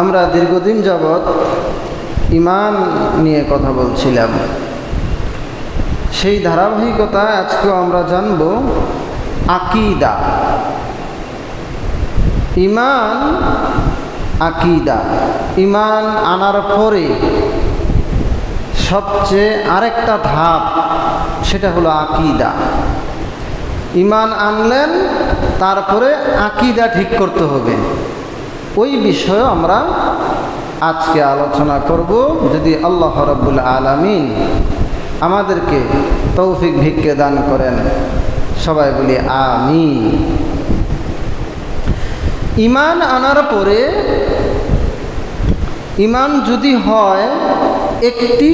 আমরা দীর্ঘদিন যাবৎ ঈমান নিয়ে কথা বলছিলাম। সেই ধারাবাহিকতায় আজকেও আমরা জানব আকীদা। ঈমান, আকীদা। ঈমান আনার পরে সবচেয়ে আরেকটা ধাপ, সেটা হলো আকীদা। ঈমান আনলেন, তারপরে আকীদা ঠিক করতে হবে। ওই বিষয়ে আমরা আজকে আলোচনা করব, যদি আল্লাহ রাব্বুল আলামিন আমাদেরকে তৌফিক ভিক্ষে দান করেন। সবাই বলি আমিন। ঈমান আনার পরে, ঈমান যদি হয় একটি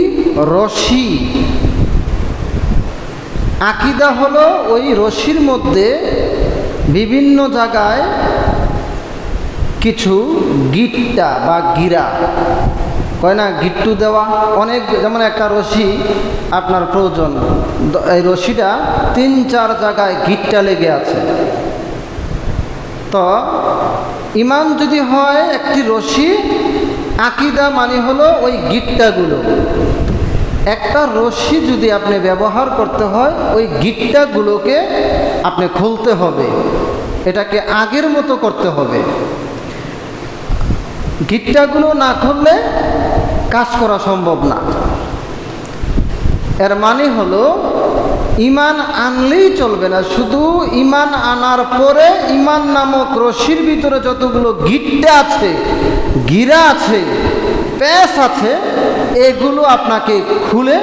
রশি, আকীদা হলো ওই রশির মধ্যে বিভিন্ন জায়গায় কিছু গিট্টা বা গিরা, কয় না গিট্টু দেওয়া, অনেক, যেমন একটা রশি আপনার প্রয়োজন, এই রশিটা 3-4 জায়গায় গিট্টা লেগে আছে। তো ঈমান যদি হয় একটি রশি, আকীদা মানে হলো ওই গিট্টাগুলো। একটা রশি যদি আপনি ব্যবহার করতে হয়, ওই গিট্টাগুলোকে আপনি খুলতে হবে, এটাকে আগের মতো করতে হবে। গিট্টাগুলো না খুললে কাজ করা সম্ভব না। এর মানে হলো ঈমান আনলেই চলবে না, শুধু ঈমান আনার পরে ঈমান নামক রশির ভিতরে যতগুলো গিট্টা আছে, গিরা আছে, প্যাঁচ আছে, এগুলো আপনাকে খুলে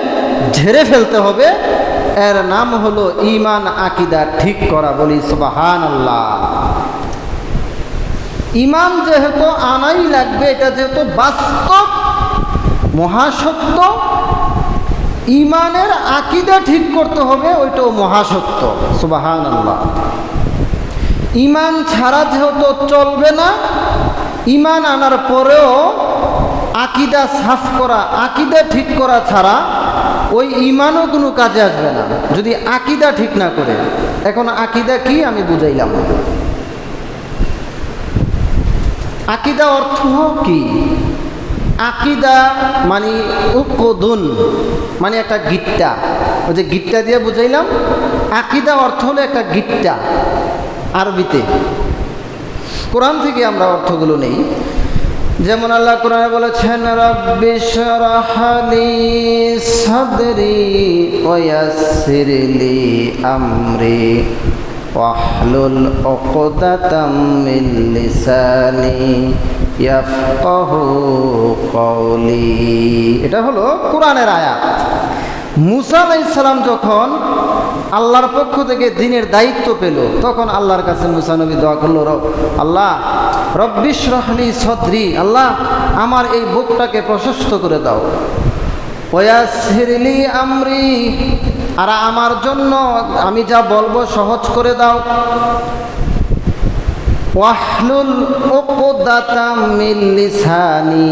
ঝেড়ে ফেলতে হবে। এর নাম হলো ঈমান, আকীদা ঠিক করা। বলি সুবহানাল্লাহ। ঈমান যেহেতু আনাই লাগবে, এটা যেহেতু বাস্তব মহাসত্য, ঈমানের আকীদা ঠিক করতে হবে, ওইটাও মহাসত্য। সুবহানাল্লাহ। ঈমান ছাড়া যেহেতু চলবে না, ঈমান আনার পরেও আকীদা সাফ করা, আকীদা ঠিক করা ছাড়া ওই ঈমানও কোনো কাজে আসবে না যদি আকীদা ঠিক না করে। এখন আকীদা কি আমি বুঝাইলাম। আকীদা অর্থ কি? আকীদা মানে উকদুন, মানে একটা গিট্টা। ওই যে গিট্টা দিয়ে বুঝাইলাম, আকীদা অর্থ হলো একটা গিট্টা আরবিতে। কোরআন থেকে আমরা অর্থগুলো নেই। যেমন আল্লাহ কোরআনে বলেছেন, রাব্বিশরাহ লি সাদরি ওয়া ইয়াসসির লি আমরি ওয়াহলুল উকদাতাম মিন লিসানি ইয়াফকাহু কওলি। এটা হলো কোরআনের আয়াত। মুসা আলাইহিস সালাম যখন আল্লাহর পক্ষ থেকে দ্বীনের দায়িত্ব পেল, তখন আল্লাহর কাছে মুসা নবী দোয়া করল, আল্লাহ রব্বিশরাহ লি সদরি, আল্লাহ আমার এই বুকটাকে প্রশস্ত করে দাও। ওয়াসসির লি আমরি, আর আমার জন্য আমি যা বলবো সহজ করে দাও। ওয়াহলুল উকদাতাম মিন লিসানি,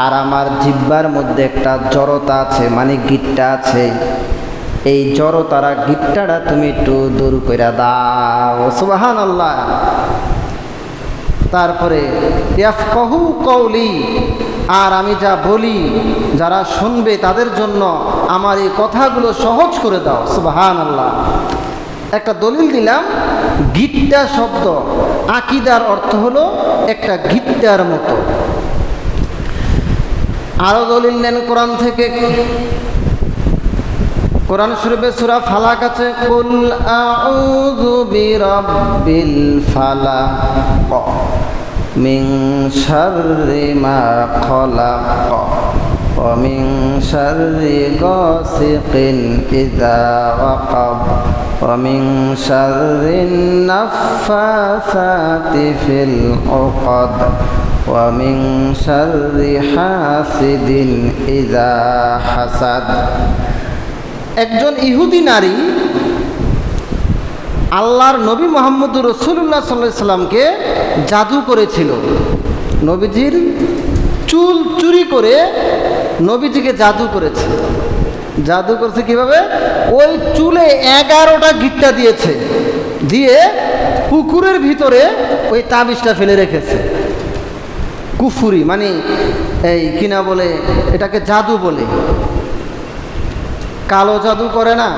আর আমার জিহ্বার মধ্যে একটা জড়তা আছে, মানে গিট্টা আছে, এই জড়তারা গিট্টাটা তুমি একটু দূর করে দাও। সুবহানাল্লাহ। তারপরে ইয়াফকাহু কওলি, আর আমি যা বলি যারা শুনবে তাদের জন্য আমার এই কথাগুলো সহজ করে দাও। সুবহানাল্লাহ। একটা দলিল দিলাম, গিট্টা শব্দ আকীদার অর্থ হলো একটা গিট্টার মতো। আরো দলিল নেন কোরআন থেকে। কোরআন শরীফে সূরা ফালাক আছে, কুল আউযু বিরাব্বিল ফালাক মিন শাররি মা খলাক ওয়া মিন শাররি গাসিকিন ইযা ওয়াকাব ওয়া মিন শাররিন নাফাসাতি ফিল উকাদ ওয়া মিন শাররি হাসিদিন ইযা হাসাদ। একজন ইহুদি নারী আল্লাহর নবী মুহাম্মদুর রাসূলুল্লাহ সাল্লাল্লাহু আলাইহি সাল্লামকে জাদু করেছিল। নবীজির চুল চুরি করে নবীজিকে জাদু করেছে। জাদু করছে কিভাবে? ওই চুলে 11টা গিট্টা দিয়েছে, দিয়ে পুকুরের ভিতরে ওই তাবিজটা ফেলে রেখেছে। কুফুরি, মানে এই কিনা বলে এটাকে জাদু বলে, কালো জাদু করে না,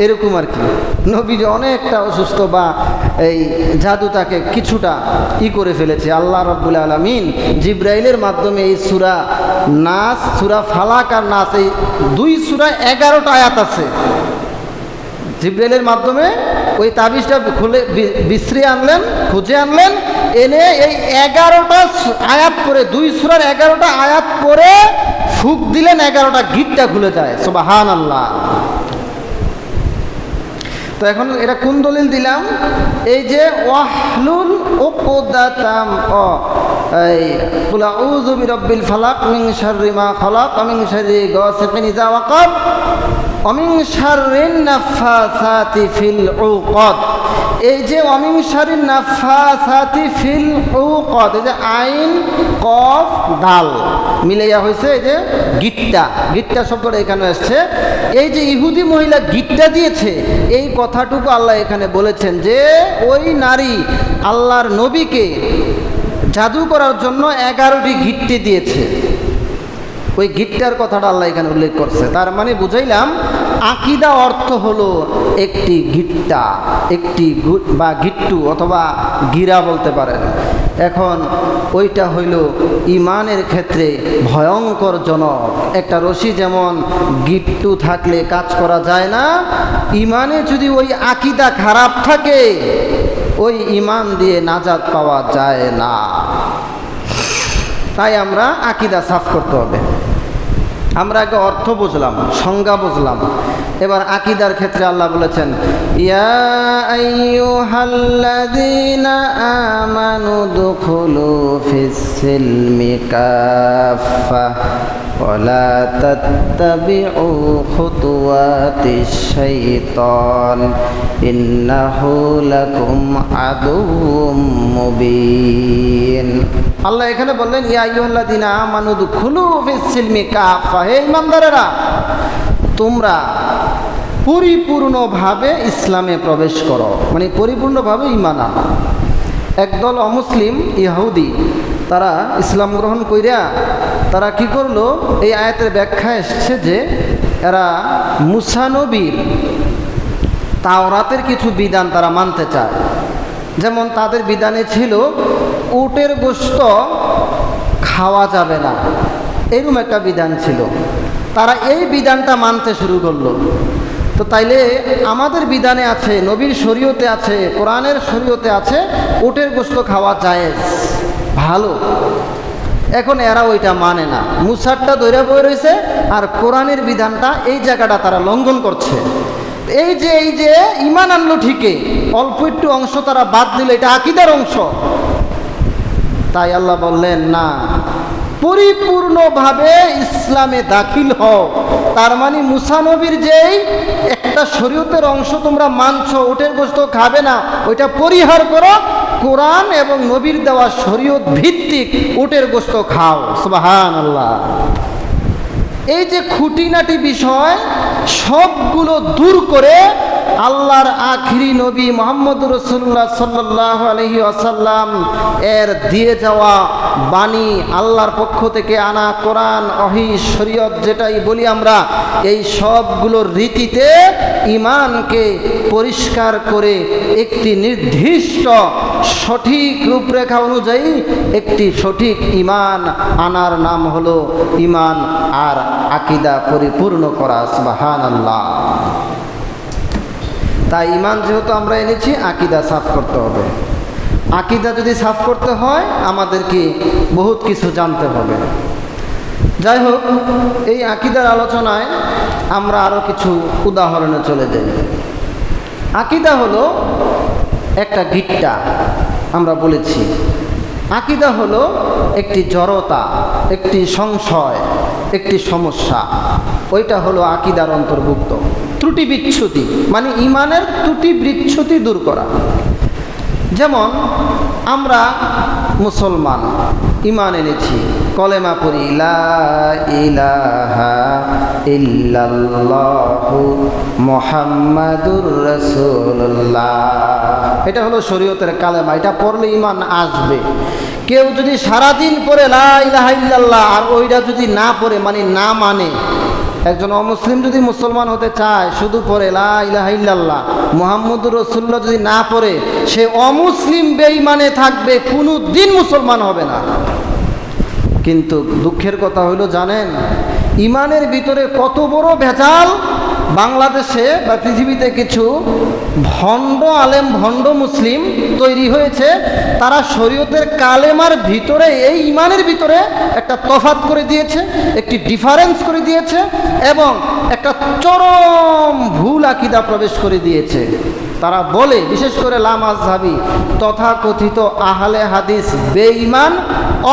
এরকম আর কি। নবী যে অনেকটা অসুস্থ বা এই জাদু তাকে কিছুটা করে ফেলেছে। আল্লাহ রাব্বুল আলামিন জিব্রাইলের মাধ্যমে এই সূরা নাস, সূরা ফালাক আর নাস, এই 2 সূরায় 11টা আয়াত আছে। জিব্রাইলের মাধ্যমে ওই তাবিজটা খুলে বিশ্রিয়ে আনলেন, খুঁজে আনলেন, এনে এই 11টা আয়াত পরে, 2 সূরার 11টা আয়াত পরে ফুক দিলেন, 11টা গিটটা খুলে যায়। সুবহানাল্লাহ। তো এখন এটা কোন দলিল দিলাম? এই যে ওয়াহলুল উকদাতাম এই কুল আউযু বিরাব্বিল ফালাক মিন শাররি মা খালাক ওয়া মিন শাররি গাসিকিন ইযা ওয়াকাব ওয়া মিন শাররিন নাফাসাতি ফিল উকদ। এই যে ওয়া মিন শাররিন নাফাসাতি ফিল উকদ, এই যে আইন কফ দাল মিলাইয়া হয়েছে এই যে গিট্টা, গিট্টা শব্দটা এখানে আসছে। এই যে ইহুদি মহিলা গিট্টা দিয়েছে, এই কথাটুকু আল্লাহ এখানে বলেছেন যে ওই নারী আল্লাহর নবীকে জাদু করার জন্য 11টি গিট্টি দিয়েছে। ওই গিট্টার কথাটা আল্লাহ এখানে উল্লেখ করছে। তার মানে বুঝাইলাম আকীদা অর্থ হলো একটি গিট্টা, একটি বা গিট্টু অথবা গিরা বলতে পারেন। এখন ওইটা হইল ইমানের ক্ষেত্রে ভয়ঙ্কর জনক একটা রশি। যেমন গিট্টু থাকলে কাজ করা যায় না, ইমানে যদি ওই আকীদা খারাপ থাকে ওই ইমান দিয়ে নাজাত পাওয়া যায় না। তাই আমরা আকীদা সাফ করতে হবে। আমরা আগে অর্থ বুঝলাম, সংজ্ঞা বুঝলাম, এবার আকীদার ক্ষেত্রে আল্লাহ বলেছেন ইয়া আইয়ুহাল্লাযীনা আমানু দুখুলু ফিস-সিলমি কাফা ওয়া লা তাত্তাবিউ খুতুওয়াতিশ শাইতান ইন্নাহু লাকুম আদুউম মুবিন। আল্লাহ এখানে বললেন ইয়া আইয়ুহাল্লাযীনা আমানু দুখুলু ফিস-সিলমি কাফা, হে ঈমানদারেরা তোমরা পরিপূর্ণভাবে ইসলামে প্রবেশ করো, মানে পরিপূর্ণভাবে ঈমান আনো। একদল অমুসলিম ইহুদি তারা ইসলাম গ্রহণ কইরা তারা কি করলো, এই আয়াতের ব্যাখ্যা এসছে যে এরা মুসা নবীর তাওরাতের কিছু বিধান তারা মানতে চায়। যেমন তাদের বিধানে ছিল উটের গোশত খাওয়া যাবে না, এরকম একটা বিধান ছিল। তারা এই বিধানটা মানতে শুরু করলো। তো তাইলে আমাদের বিধানে আছে, নবীর শরীয়তে আছে, কোরআনের শরীয়তে আছে উটের গোশত খাওয়া জায়েজ, ভালো। এখন এরা ওইটা মানে না, মুসারটা দৈরা বয়ে রয়েছে আর কোরআনের বিধানটা এই জায়গাটা তারা লঙ্ঘন করছে। এই যে ঈমান আনলো ঠিকই, অল্প একটু অংশ তারা বাদ দিল, এটা আকীদার অংশ। তাই আল্লাহ বললেন না, পরিপূর্ণভাবে ইসলামে দাখিল হও। তার মানে মুসা নবীর যেই একটা শরীয়তের অংশ তোমরা মানছো, উটের গোশত খাবে না, ওইটা পরিহার করো, কোরআন এবং নবীর দেওয়া শরীয়ত ভিত্তিক উটের গোশত খাও। সুবহানাল্লাহ। এই যে খুঁটিনাটি বিষয় সবগুলো দূর করে আল্লাহর আখিরি নবী মুহাম্মদ রাসূলুল্লাহ সাল্লাল্লাহু আলাইহি ওয়াসাল্লাম এর দিয়ে যাওয়া বাণী, আল্লাহর পক্ষ থেকে আনা কোরআন, ওহী, শরীয়ত যেটাই বলি আমরা, এই সবগুলোর রীতিতে ঈমানকে পরিষ্কার করে একটি নির্দিষ্ট সঠিক রূপরেখা অনুযায়ী একটি সঠিক ঈমান আনার নাম হলো ঈমান আর আকীদা পরিপূর্ণ করা। সুবহানাল্লাহ। তাই ঈমান যেহেতু আমরা এনেছি, আকীদা সাফ করতে হবে। আকীদা যদি সাফ করতে হয় আমাদেরকে বহুত কিছু জানতে হবে। যাই হোক, এই আকীদার আলোচনায় আমরা আরও কিছু উদাহরণে চলে যাই। আকীদা হলো একটা গিট্টা, আমরা বলেছি। আকীদা হলো একটি জড়তা, একটি সংশয়, একটি সমস্যা, ওইটা হলো আকীদার অন্তর্ভুক্ত। ত্রুটি বিচ্ছুতি মানে ঈমানের ত্রুটি বিচ্ছুতি দূর করা। যেমন আমরা মুসলমান, ঈমান এনেছি, কলেমা পড়ি লা ইলাহা ইল্লাল্লাহু মুহাম্মাদুর রাসূলুল্লাহ, এটা হলো শরীয়তের কালেমা। এটা পড়লে ঈমান আসবে, কেউ যদি সারাদিন পড়ে লা ইলাহা ইল্লাল্লাহ আর ওইটা যদি না পড়ে মানে না মানে, একজন অমুসলিম যদি মুসলমান হতে চায় শুধু পড়ে লা ইলাহা ইল্লাল্লাহ মুহাম্মদুর রাসূলুল্লাহ যদি না পড়ে, সে অমুসলিম বেঈমানে থাকবে, কোনো দিন মুসলমান হবে না। কিন্তু দুঃখের কথা হইল জানেন, ইমানের ভিতরে কত বড় ভেজাল। বাংলাদেশে বা পৃথিবীতে কিছু ভণ্ড আলেম, ভণ্ড মুসলিম তৈরি হয়েছে। তারা শরীয়তের কালেমার ভিতরে, এই ইমানের ভিতরে একটা তফাৎ করে দিয়েছে, একটি ডিফারেন্স করে দিয়েছে এবং একটা চরম ভুল আকীদা প্রবেশ করে দিয়েছে। তারা বলে, বিশেষ করে লামাযহাবী তথাকথিত আহলে হাদিস বেঈমান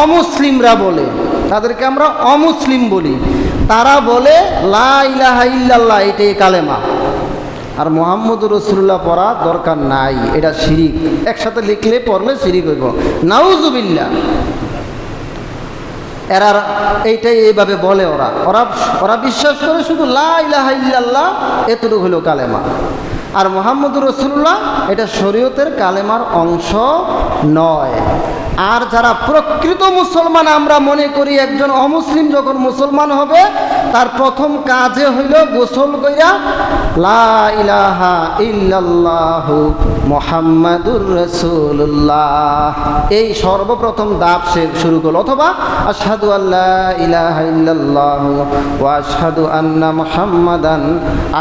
অমুসলিমরা বলে, তাদেরকে আমরা অমুসলিম বলি। তারা বলে লা ইলাহা ইল্লাল্লাহ এটাই কালেমা, আর মুহাম্মদুর রাসূলুল্লাহ পড়া দরকার নাই, এটা শিরিক। একসাথে লিখলে পড়লে শিরিক হইব, নাউজুবিল্লাহ। এরা এইটাই এইভাবে বলে, ওরা বিশ্বাস করে শুধু লা ইলাহা ইল্লাল্লাহ এতটুকু হলো কালেমা, আর মুহাম্মদুর রাসূলুল্লাহ এটা শরীয়তের কালেমার অংশ নয়। আর যারা প্রকৃত মুসলমান আমরা মনে করি, একজন অমুসলিম যখন মুসলমান হবে তার প্রথম কাজে হইল গোসল কইরা লা ইলাহা ইল্লাল্লাহু মুহাম্মাদুর রাসূলুল্লাহ এই সর্বপ্রথম ধাপ সে শুরু করল, অথবা আশহাদু আল্লা ইলাহা ইল্লাল্লাহু ওয়া আশহাদু আন্না মুহাম্মাদান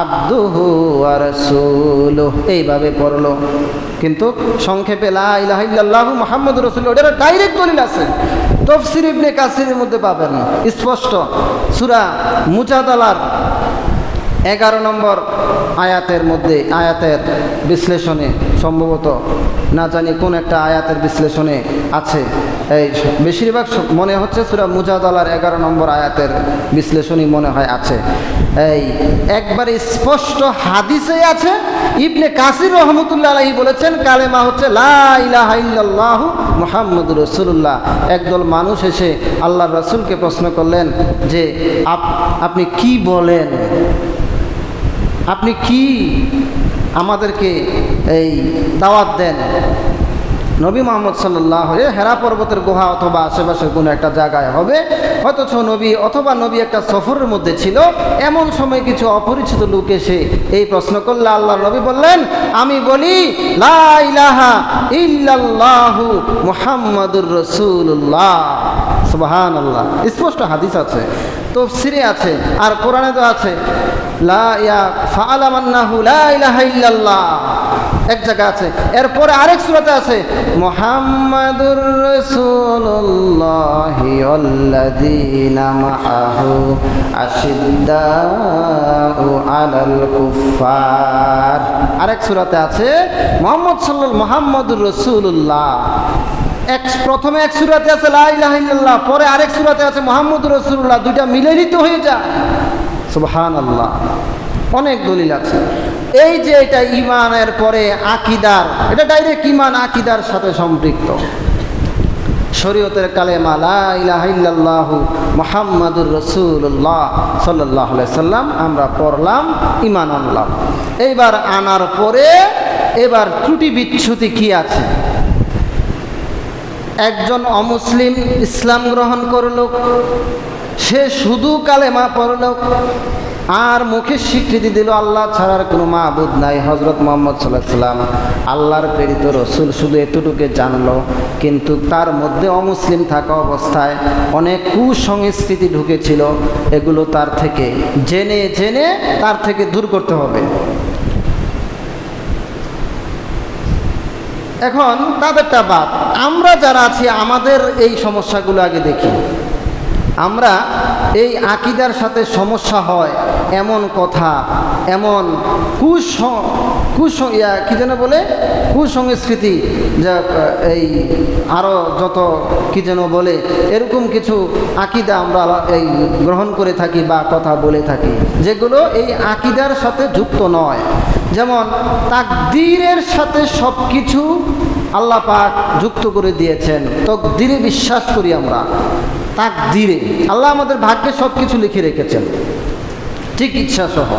আবদুহু ওয়া রাসূলুহু এইভাবে পড়লো। কিন্তু সংক্ষেপে লা ইলাহা ইল্লাল্লাহু মুহাম্মাদুর রাসূলুল্লাহ এটা ডাইরেক্ট দলিল আছে, তাফসীর ইবনে কাসিরের মধ্যে পাবেন স্পষ্ট। সূরা মুজাদালার 11 নম্বর আয়াতের মধ্যে, আয়াতের বিশ্লেষণে সম্ভবত, না জানি কোন একটা আয়াতের বিশ্লেষণে আছে, এই বেশিরভাগ মনে হচ্ছে সূরা মুজাদালার 11 নম্বর আয়াতের বিশ্লেষণই মনে হয় আছে। এই একবারে স্পষ্ট হাদিসে আছে, ইবনে কাসির রহমতুল্লাহ আলাইহি বলেছেন কালেমা হচ্ছে লা ইলাহা ইল্লাল্লাহু মুহাম্মাদুর রাসূলুল্লাহ। একদল মানুষ এসে আল্লাহর রাসূলকে প্রশ্ন করলেন যে আপনি কি বলেন, আপনি কি আমাদেরকে এই দাওয়াত দেন? নবী মুহাম্মদ সাল্লাল্লাহু আলাইহি হেরা পর্বতের গুহা অথবা আশেপাশের কোনো একটা জায়গায় হবে, অথচ নবী অথবা নবী একটা সফরের মধ্যে ছিল, এমন সময় কিছু অপরিচিত লোক এসে এই প্রশ্ন করলে আল্লাহ নবী বললেন, আমি বলি লা ইলাহা ইল্লাল্লাহু মুহাম্মাদুর রাসূলুল্লাহ। সুবহানাল্লাহ, স্পষ্ট হাদিস আছে, তাফসীরে আছে, আর কোরআনে তো আছে লা ইয়া ফাআলামান্নাহু লা ইলাহা ইল্লাল্লাহ এক জায়গা আছে। এরপরে আরেক সূরাতে আছে মুহাম্মাদুর রাসূলুল্লাহি ওয়াল্লাযীনা মাআহু আশিদ্দাউ আলাল কুফফার। আরেক সূরাতে আছে মুহাম্মাদুর রাসূলুল্লাহ। প্রথমে এক সূরাতে আছে লা ইলাহা ইল্লাল্লাহ, পরে আরেক সূরাতে আছে মুহাম্মাদুর রাসূলুল্লাহ, দুইটা মিলেই তো হয়ে যায়। সুবহানাল্লাহ, অনেক দলিল আছে। এই যে এটা ঈমানের পরে আকীদার, এটা ডাইরেক্ট ঈমান আকীদার সাথে সম্পৃক্ত। শরীয়তের কালেমা লা ইলাহা ইল্লাল্লাহু মুহাম্মাদুর রাসূলুল্লাহ সাল্লাল্লাহু আলাইহি সাল্লাম আমরা পড়লাম, ঈমান আনলাম। এইবার আনার পরে এবার ত্রুটি বিচ্যুতি কি আছে? একজন অমুসলিম ইসলাম গ্রহণ করল, সে শুধু কালেমা পড়ল আর মুখে স্বীকৃতি দিল আল্লাহ ছাড়ার কোনো মাবুদ নাই, হযরত মুহাম্মদ সাল্লাল্লাহু আলাইহি সাল্লাম আল্লাহর প্রেরিত রাসূল, শুধু এতটুকু জানলো। কিন্তু তার মধ্যে অমুসলিম থাকা অবস্থায় অনেক কুসংস্কৃতি ঢুকেছিল, এগুলো তার থেকে জেনে জেনে তার থেকে দূর করতে হবে। এখন তাদেরটা বাদ, আমরা যারা আছি আমাদের এই সমস্যাগুলো আগে দেখি। আমরা এই আকীদার সাথে সমস্যা হয় এমন কথা, এমন কি যেন বলে কুসংস্কৃতি, যা এই আরও যত কি যেন বলে, এরকম কিছু আকীদা আমরা এই গ্রহণ করে থাকি বা কথা বলে থাকি, যেগুলো এই আকীদার সাথে যুক্ত নয়। যেমন তাকদীরের সাথে সব কিছু আল্লাহ পাক যুক্ত করে দিয়েছেন, তাকদীরে বিশ্বাস করি আমরা। তাকদীরে আল্লাহ আমাদের ভাগ্যে সব কিছু লিখে রেখেছেন, চিকিৎসা সহ।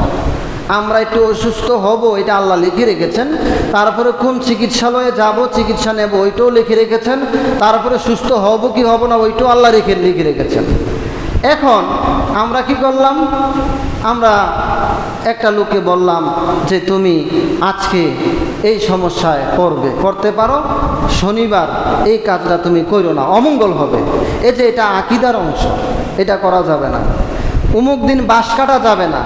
আমরা একটু অসুস্থ হব, এটা আল্লাহ লিখে রেখেছেন। তারপরে কোন চিকিৎসালয়ে যাব, চিকিৎসা নেব, ওইটাও লিখে রেখেছেন। তারপরে সুস্থ হব কি হব না, ওইটাও আল্লাহ লিখে রেখেছেন। এখন আমরা কি করলাম? আমরা একটা লোককে বললাম যে তুমি আজকে এই সমস্যায় পড়তে পারো, শনিবার এই কাজটা তুমি করো না, অমঙ্গল হবে। এই যে এটা আকীদার অংশ, এটা করা যাবে না। অমুক দিন বাঁশ কাটা যাবে না,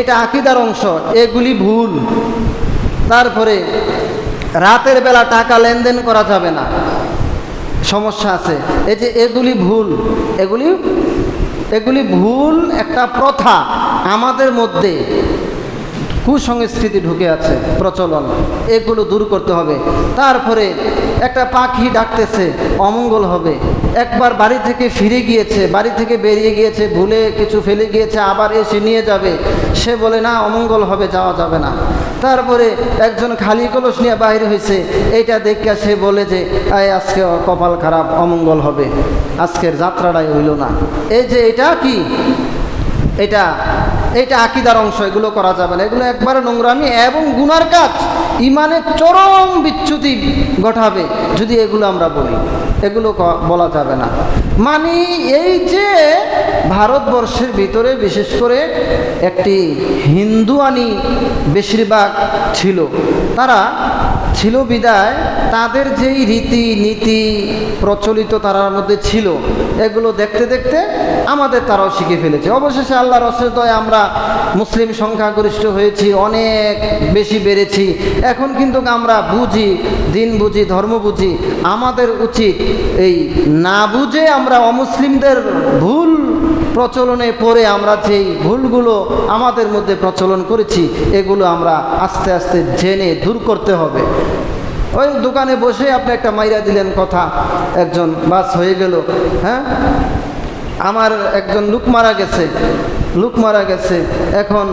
এটা আকীদার অংশ, এগুলি ভুল। তারপরে রাতের বেলা টাকা লেনদেন করা যাবে না, সমস্যা আছে। এই যে এগুলি ভুল, এগুলি ভুল একটা প্রথা আমাদের মধ্যে, কুসংস্কৃতি ঢুকে আছে, প্রচলন, এগুলো দূর করতে হবে। তারপরে একটা পাখি ডাকতেছে, অমঙ্গল হবে। একবার বাড়ি থেকে ফিরে গিয়েছে, বাড়ি থেকে বেরিয়ে গিয়েছে, ভুলে কিছু ফেলে গিয়েছে, আবার এসে নিয়ে যাবে, সে বলে না অমঙ্গল হবে, যাওয়া যাবে না। তারপরে একজন খালি কলস নিয়ে বাইরে হয়েছে, এইটা দেখে সে বলে যে আজকে কপাল খারাপ, অমঙ্গল হবে, আজকের যাত্রাটাই হইল না। এই যে এটা কি, এটা আকীদার অংশ, এগুলো করা যাবে না। এগুলো একবারে নোংরামি এবং গুনার কাজ, ইমানের চরম বিচ্যুতি ঘটাবে যদি এগুলো আমরা বলি। এগুলো বলা যাবে না। মানে এই যে ভারতবর্ষের ভিতরে বিশেষ করে একটি হিন্দুয়ানি বেশিরভাগ ছিল, তারা ছিল বিদায় তাদের যেই রীতি নীতি প্রচলিত তার মধ্যে ছিল, এগুলো দেখতে দেখতে আমাদের তারাও শিখে ফেলেছে। অবশেষে আল্লাহর অশেষ দয়ায় আমরা মুসলিম সংখ্যাগরিষ্ঠ হয়েছি, অনেক বেশি বেড়েছি। এখন কিন্তু আমরা বুঝি, দিন বুঝি, ধর্ম বুঝি। আমাদের উচিত এই না বুঝে আমরা অমুসলিমদের ভুল প্রচলনে পড়ে আমরা যেই ভুলগুলো আমাদের মধ্যে প্রচলন করেছি, এগুলো আমরা আস্তে আস্তে জেনে দূর করতে হবে। ওই দোকানে বসে আপনি একটা মাইরা দিলেন কথা, একজন বাস হয়ে গেল। হ্যাঁ, আমার একজন লোক মারা গেছে, এখন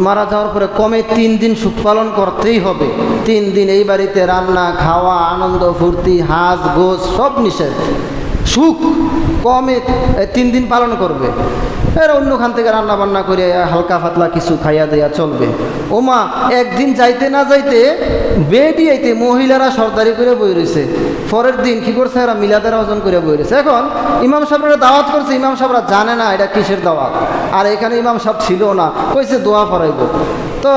মারা যাওয়ার পরে কমে 3 দিন সুখ পালন করতেই হবে। 3 দিন এই বাড়িতে রান্না খাওয়া, আনন্দ ফুর্তি, হাঁস গোস সব নিষেধ। সুখ কমে 3 দিন পালন করবে। এর অন্যখান থেকে রান্না বান্না করে হালকা পাতলা কিছু খাইয়া দেয়া চলবে। ওমা, একদিন যাইতে না যাইতে বেডিয়াইতে মহিলারা সর্দারি করে বই রয়েছে। পরের দিন কি করছে, এরা মিলাদের আয়োজন করে বই রয়েছে। এখন ইমাম সাহেবরা দাওয়াত করছে, ইমাম সাহেবরা জানে না এটা কিসের দাওয়াত, আর এখানে ইমাম সাহেব ছিল না, কইছে দোয়া পড়াইব। তো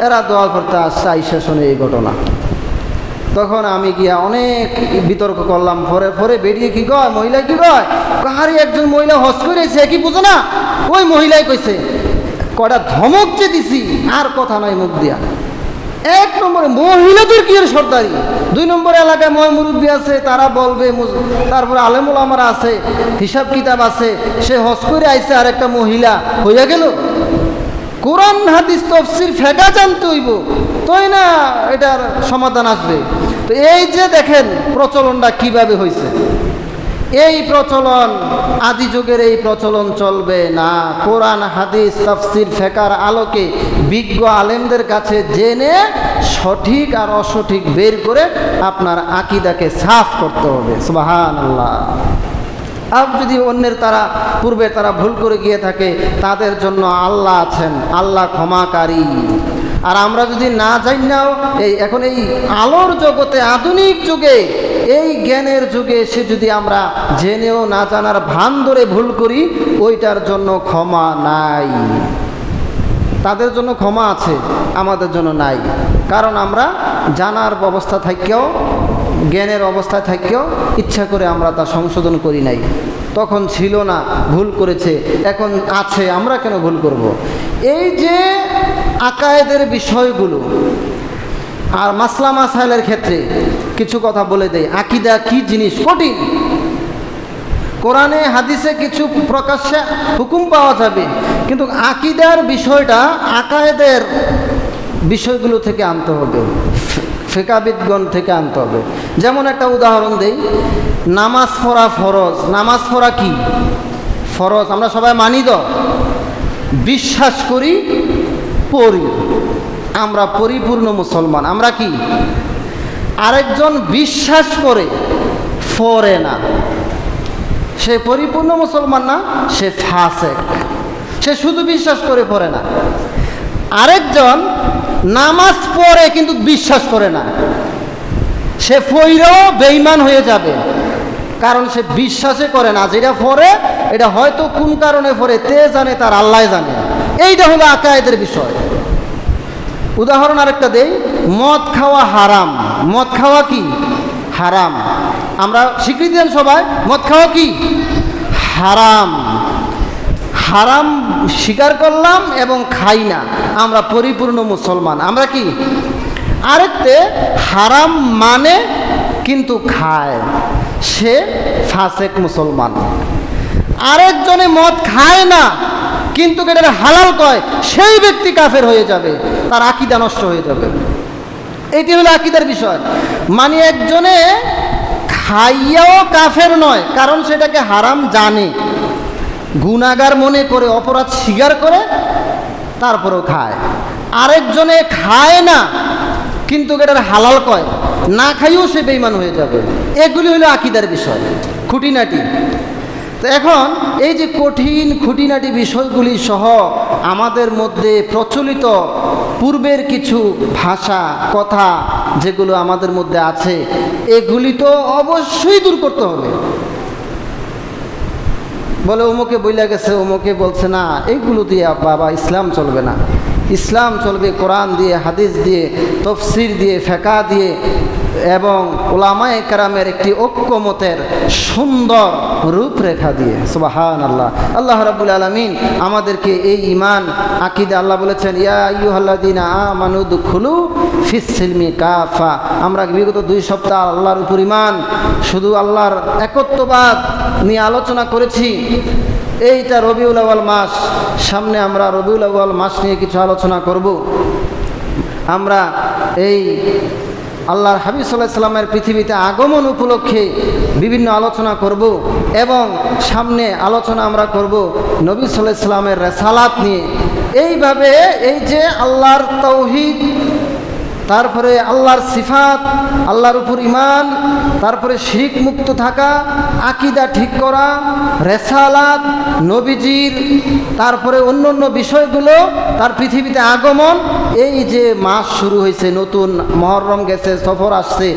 এরা দোয়া করতে আসছে, আইসা শোনে এই ঘটনা। তখন আমি গিয়া অনেক বিতর্ক করলাম। পরে বেরিয়ে কি কয়, মহিলা কি কয়, কাহারি একজন মহিলা হজ করেছে, কি বুঝো না, ওই মহিলাই কইছে। কয়টা ধমক যে দিছি, আর কথা নয় মুখ দিয়া। 1 নম্বরে মহিলাদের কি এর সর্দারি, 2 নম্বরে এলাকায় মুরব্বী আছে, তারা বলবে, তারপরে আলেমুল আমারা আছে, হিসাব কিতাব আছে, সে হজ করে আইছে আর একটা মহিলা হইয়া গেল। কোরআন হাদিস তাফসীর ফেকা জানতে হইব, তাই না এটার সমাধান আসবে। তো এই যে দেখেন প্রচলনটা কিভাবে হয়েছে, এই প্রচলন আদি যুগের এই প্রচলন চলবে না। কোরআন হাদিস তাফসীর ফেকার আলোকে বিজ্ঞ আলেমদের কাছে জেনে সঠিক আর অসঠিক বের করে আপনার আকীদাকে সাফ করতে হবে। সুবহানাল্লাহ। আর যদি অন্যের পূর্বে তারা ভুল করে গিয়ে থাকে, তাদের জন্য আল্লাহ আছেন, আল্লাহ ক্ষমাকারী। আর আমরা যদি না জানি নাও, এখন এই আলোর জগতে, আধুনিক যুগে, এই জ্ঞানের যুগে এসে যদি আমরা জেনেও না জানার ভান ধরে ভুল করি, ওইটার জন্য ক্ষমা নাই। তাদের জন্য ক্ষমা আছে, আমাদের জন্য নাই। কারণ আমরা জানার অবস্থা থাকেও, জ্ঞানের অবস্থায় থাকেও ইচ্ছা করে আমরা তা সংশোধন করি নাই। তখন ছিল না, ভুল করেছে, এখন আছে, আমরা কেন ভুল করব। এই যে আকায়েদের বিষয়গুলো আর মাসলা মাসাইলের ক্ষেত্রে কিছু কথা বলে দেয়। আকীদা কি জিনিস, কঠিন। কোরআনে হাদিসে কিছু প্রকাশ্যে হুকুম পাওয়া যাবে, কিন্তু আকীদার বিষয়টা আকায়েদের বিষয়গুলো থেকে আনতে হবে, ফিকাহবিদগণ থেকে আনতে হবে। যেমন একটা উদাহরণ দেই, নামাজ পড়া ফরজ। নামাজ পড়া কি ফরজ, আমরা সবাই মানি তো, বিশ্বাস করি, পড়ি, আমরা পরিপূর্ণ মুসলমান। আমরা কি, আরেকজন বিশ্বাস করে পড়ে না, সে পরিপূর্ণ মুসলমান না, সে ফাসেক। সে শুধু বিশ্বাস করে পড়ে না। আরেকজন আরেকজন নামাজ পড়ে কিন্তু বিশ্বাস করে না, সে পড়েও বেঈমান হয়ে যাবে, কারণ সে বিশ্বাসে করে না। যেটা পড়ে এটা হয়তো কোন কারণে পড়ে তে জানে, তার আল্লাহ জানে। এইটা হলো আকায়েদের বিষয়। উদাহরণ আরেকটা দেই, মদ খাওয়া হারাম। মদ খাওয়া কি হারাম, আমরা স্বীকৃতি দেন সবাই, মদ খাওয়া কি হারাম। হারাম স্বীকার করলাম এবং খাই না, আমরা পরিপূর্ণ মুসলমান। আমরা কি আরেকতে হারাম মানে কিন্তু খায়, সে ফাসেক মুসলমান। আরেকজনে মদ খায় না কিন্তু এটা হালাল কয়, সেই ব্যক্তি কাফের হয়ে যাবে, তার আকীদা নষ্ট হয়ে যাবে। এটি হলো আকীদার বিষয়। মানে একজনে খাইয়াও কাফের নয়, কারণ সেটাকে হারাম জানে, গুনাহগার মনে করে, অপরাধ স্বীকার করে, তারপরেও খায়। আরেকজনে খায় না কিন্তু এটার হালাল কয়, না খাইও সে বেঈমান হয়ে যাবে। এগুলি হলো আকীদার বিষয়, খুঁটিনাটি। তো এখন এই যে কঠিন খুঁটিনাটি বিষয়গুলি সহ আমাদের মধ্যে প্রচলিত পূর্বের কিছু ভাষা কথা যেগুলো আমাদের মধ্যে আছে, এগুলি তো অবশ্যই দূর করতে হবে। বলে অমুকে বইলা গেছে, অমুকে বলছে না, এইগুলো দিয়ে বাবা ইসলাম চলবে না। ইসলাম চলবে কোরআন দিয়ে, হাদিস দিয়ে, তফসির দিয়ে, ফিকহ দিয়ে এবং উলামায়ে কেরামের একটি ঐক্যমতের সুন্দর রূপরেখা দিয়ে। সুবহানাল্লাহ। আল্লাহ রাব্বুল আলামিন আমাদেরকে এই ঈমান আকীদা, আল্লাহ বলেছেন ইয়া আইয়ুহাল্লাযীনা আমানু দুখুলু ফিস সিলমি কাফা। আমরা বিগত 2 সপ্তাহ আল্লাহর উপর ঈমান, শুধু আল্লাহর একত্ববাদ নিয়ে আলোচনা করেছি। এইটা রবিউল আউয়াল মাস, সামনে আমরা রবিউল আউয়াল মাস নিয়ে কিছু আলোচনা করব। আমরা এই আল্লাহর হাবিব সাল্লাল্লাহু আলাইহি সাল্লামের পৃথিবীতে আগমন উপলক্ষে বিভিন্ন আলোচনা করব এবং সামনে আলোচনা আমরা করব নবী সাল্লাল্লাহু আলাইহি সাল্লামের রিসালাত নিয়ে। এইভাবে এই যে আল্লাহর তাওহীদ, তারপরে আল্লাহর সিফাত, আল্লাহর উপর ঈমান, তারপরে শিরক মুক্ত থাকা, আকীদা ঠিক করা, রিসালাত, নবীজির, তারপরে অন্য অন্য বিষয়গুলো, তার পৃথিবীতে আগমন, এই যে মাস শুরু হয়েছে, নতুন মুহররম গেছে, সফর আসছে,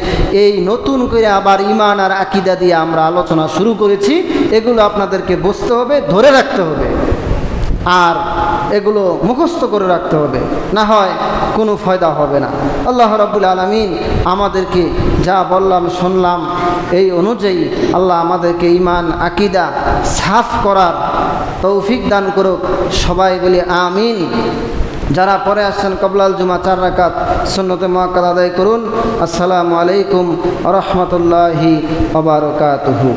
এই নতুন করে আবার ঈমান আর আকীদা দিয়ে আমরা আলোচনা শুরু করেছি। এগুলো আপনাদেরকে বুঝতে হবে, ধরে রাখতে হবে, আর এগুলো মুখস্থ করে রাখতে হবে, না হয় কোনো ফায়দা হবে না। আল্লাহ রাব্বুল আলামিন আমাদেরকে যা বললাম শুনলাম এই অনুযায়ী আল্লাহ আমাদেরকে ঈমান আকীদা সাফ করার তৌফিক দান করুক। সবাই বলি আমিন। যারা পরে আসছেন কবলাল জুমা 4 রাকাত সুন্নতে মুআক্কাদা আদায় করুন। আসসালামু আলাইকুম ওয়া রাহমাতুল্লাহি ওয়া বারাকাতুহু।